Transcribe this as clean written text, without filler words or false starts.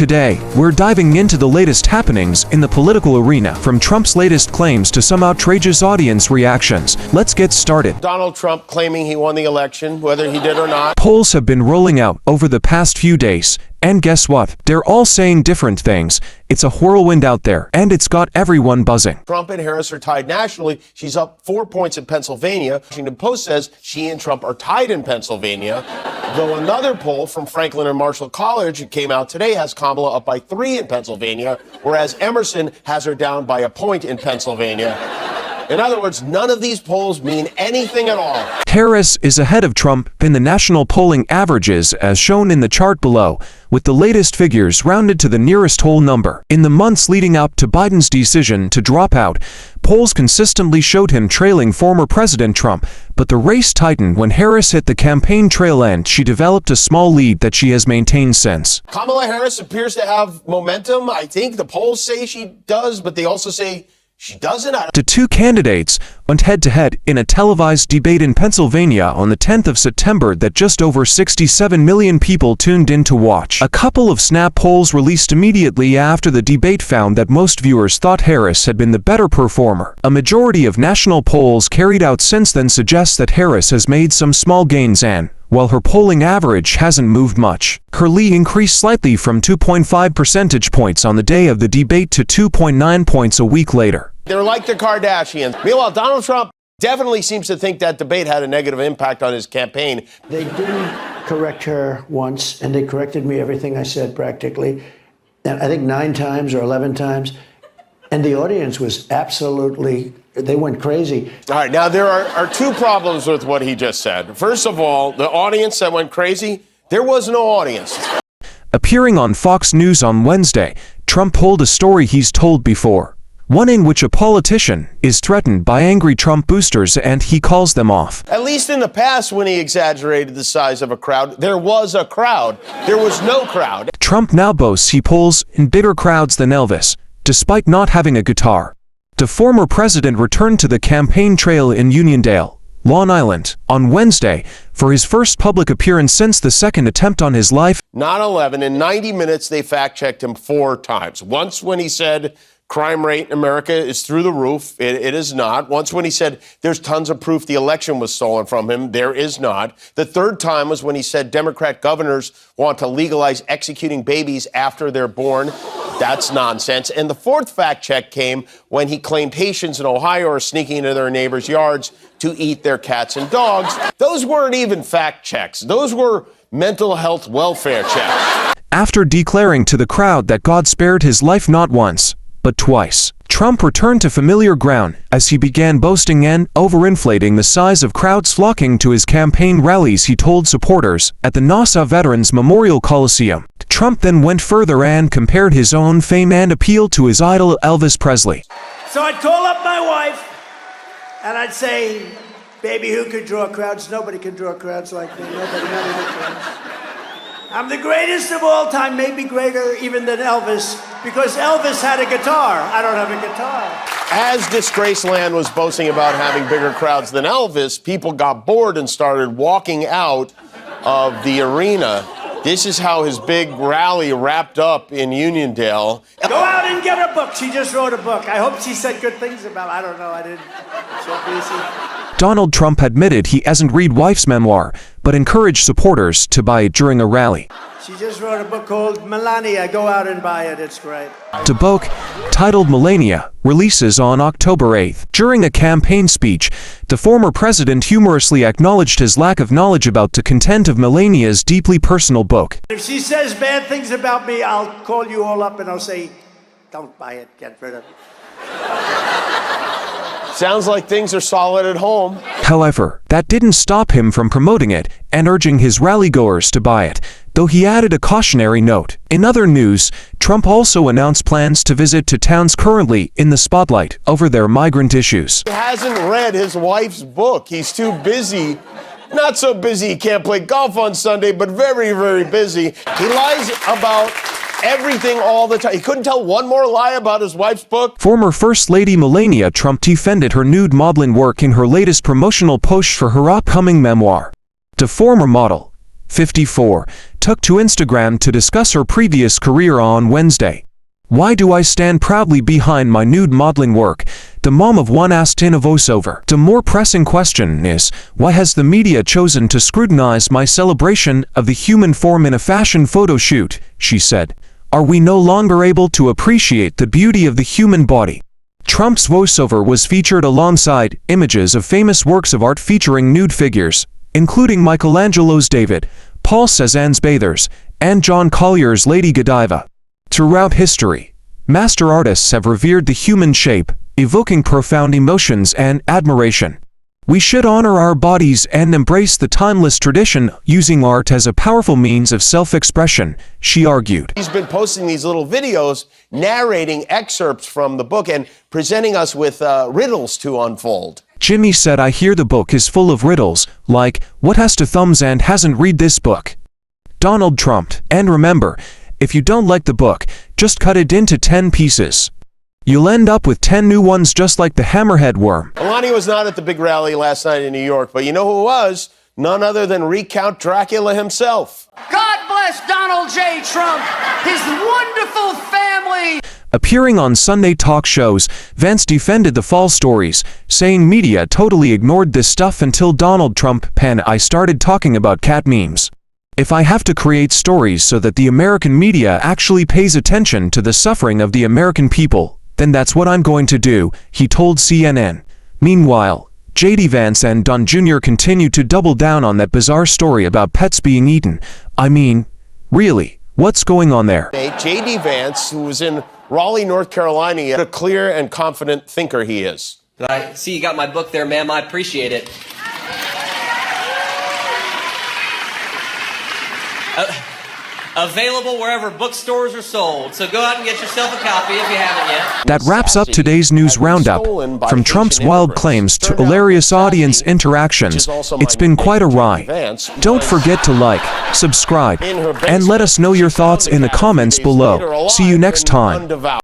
Today, we're diving into the latest happenings in the political arena, from Trump's latest claims to some outrageous audience reactions. Let's get started. Donald Trump claiming he won the election, whether he did or not. Polls have been rolling out over the past few days, and guess what? They're all saying different things. It's a whirlwind out there, and it's got everyone buzzing. Trump and Harris are tied nationally. She's up 4 points in Pennsylvania. Washington Post says she and Trump are tied in Pennsylvania. Though another poll from Franklin and Marshall College that came out today has Kamala up by 3 in Pennsylvania, whereas Emerson has her down by a point in Pennsylvania. In other words, none of these polls mean anything at all. Harris is ahead of Trump in the national polling averages, as shown in the chart below, with the latest figures rounded to the nearest whole number. In the months leading up to Biden's decision to drop out, polls consistently showed him trailing former President Trump, but the race tightened when Harris hit the campaign trail end. She developed a small lead that she has maintained since. Kamala Harris appears to have momentum. I think the polls say she does, but they also say she doesn't. The two candidates went head-to-head in a televised debate in Pennsylvania on the 10th of September that just over 67 million people tuned in to watch. A couple of snap polls released immediately after the debate found that most viewers thought Harris had been the better performer. A majority of national polls carried out since then suggests that Harris has made some small gains, and while her polling average hasn't moved much, her lead increased slightly from 2.5 percentage points on the day of the debate to 2.9 points a week later. They're like the Kardashians. Meanwhile, Donald Trump definitely seems to think that debate had a negative impact on his campaign. They didn't correct her once, and they corrected me everything I said practically, and I think 9 times or 11 times. And the audience was absolutely, they went crazy. All right, now there are 2 problems with what he just said. First of all, the audience that went crazy, there was no audience. Appearing on Fox News on Wednesday, Trump told a story he's told before. One in which a politician is threatened by angry Trump boosters and he calls them off. At least in the past, when he exaggerated the size of a crowd, there was a crowd. There was no crowd. Trump now boasts he pulls in bigger crowds than Elvis, despite not having a guitar. The former president returned to the campaign trail in Uniondale, Long Island, on Wednesday for his first public appearance since the second attempt on his life. Not 11. In 90 minutes, they fact-checked him 4 times. Once when he said crime rate in America is through the roof. It is not. Once when he said there's tons of proof the election was stolen from him. There is not. The 3rd time was when he said Democrat governors want to legalize executing babies after they're born. That's nonsense. And the 4th fact check came when he claimed Haitians in Ohio are sneaking into their neighbors' yards to eat their cats and dogs. Those weren't even fact checks. Those were mental health welfare checks. After declaring to the crowd that God spared his life not once, but twice, Trump returned to familiar ground as he began boasting and overinflating the size of crowds flocking to his campaign rallies, he told supporters at the Nassau Veterans Memorial Coliseum. Trump then went further and compared his own fame and appealed to his idol Elvis Presley. So I'd call up my wife, and I'd say, baby, who could draw crowds? Nobody can draw crowds like me. Nobody can. I'm the greatest of all time, maybe greater even than Elvis, because Elvis had a guitar. I don't have a guitar. As Disgraceland was boasting about having bigger crowds than Elvis, people got bored and started walking out of the arena. This is how his big rally wrapped up in Uniondale. Go out and get her book. She just wrote a book. I hope she said good things about it. I don't know. I didn't. So busy. Donald Trump admitted he hasn't read wife's memoir, but encouraged supporters to buy it during a rally. She just wrote a book called Melania. Go out and buy it. It's great. The book, titled Melania, releases on October 8th. During a campaign speech, the former president humorously acknowledged his lack of knowledge about the content of Melania's deeply personal book. If she says bad things about me, I'll call you all up and I'll say, don't buy it. Get rid of it. Sounds like things are solid at home. However, that didn't stop him from promoting it and urging his rallygoers to buy it, though he added a cautionary note. In other news, Trump also announced plans to visit to towns currently in the spotlight over their migrant issues. He hasn't read his wife's book. He's too busy. Not so busy he can't play golf on Sunday, but very, very busy. He lies about everything all the time. He couldn't tell one more lie about his wife's book. Former First Lady Melania Trump defended her nude modeling work in her latest promotional post for her upcoming memoir. The former model, 54, took to Instagram to discuss her previous career on Wednesday. "Why do I stand proudly behind my nude modeling work?" the mom of one asked in a voiceover. "The more pressing question is, why has the media chosen to scrutinize my celebration of the human form in a fashion photo shoot?" she said. "Are we no longer able to appreciate the beauty of the human body?" Trump's voiceover was featured alongside images of famous works of art featuring nude figures, including Michelangelo's David, Paul Cézanne's Bathers, and John Collier's Lady Godiva. Throughout history, master artists have revered the human shape, evoking profound emotions and admiration. We should honor our bodies and embrace the timeless tradition, using art as a powerful means of self-expression, she argued. He's been posting these little videos narrating excerpts from the book and presenting us with riddles to unfold. Jimmy said, "I hear the book is full of riddles, like, what has to thumbs and hasn't read this book?" Donald Trump. "And remember, if you don't like the book, just cut it into 10 pieces. You'll end up with 10 new ones just like the hammerhead worm." Melania was not at the big rally last night in New York, but you know who was? None other than Recount Dracula himself. God bless Donald J. Trump, his wonderful family. Appearing on Sunday talk shows, Vance defended the false stories, saying media totally ignored this stuff until Donald Trump I started talking about cat memes. "If I have to create stories so that the American media actually pays attention to the suffering of the American people, then that's what I'm going to do," he told CNN. Meanwhile, JD Vance and Donny Jr. continued to double down on that bizarre story about pets being eaten. I mean, really, what's going on there? JD Vance, who was in Raleigh, North Carolina, a clear and confident thinker he is. I see you got my book there, ma'am. I appreciate it. Available wherever bookstores are sold, so go out and get yourself a copy if you haven't yet. That wraps up today's news roundup. From Trump's wild claims to hilarious audience interactions, it's been quite a ride. Don't forget to like, subscribe, and let us know your thoughts in the comments below. See you next time.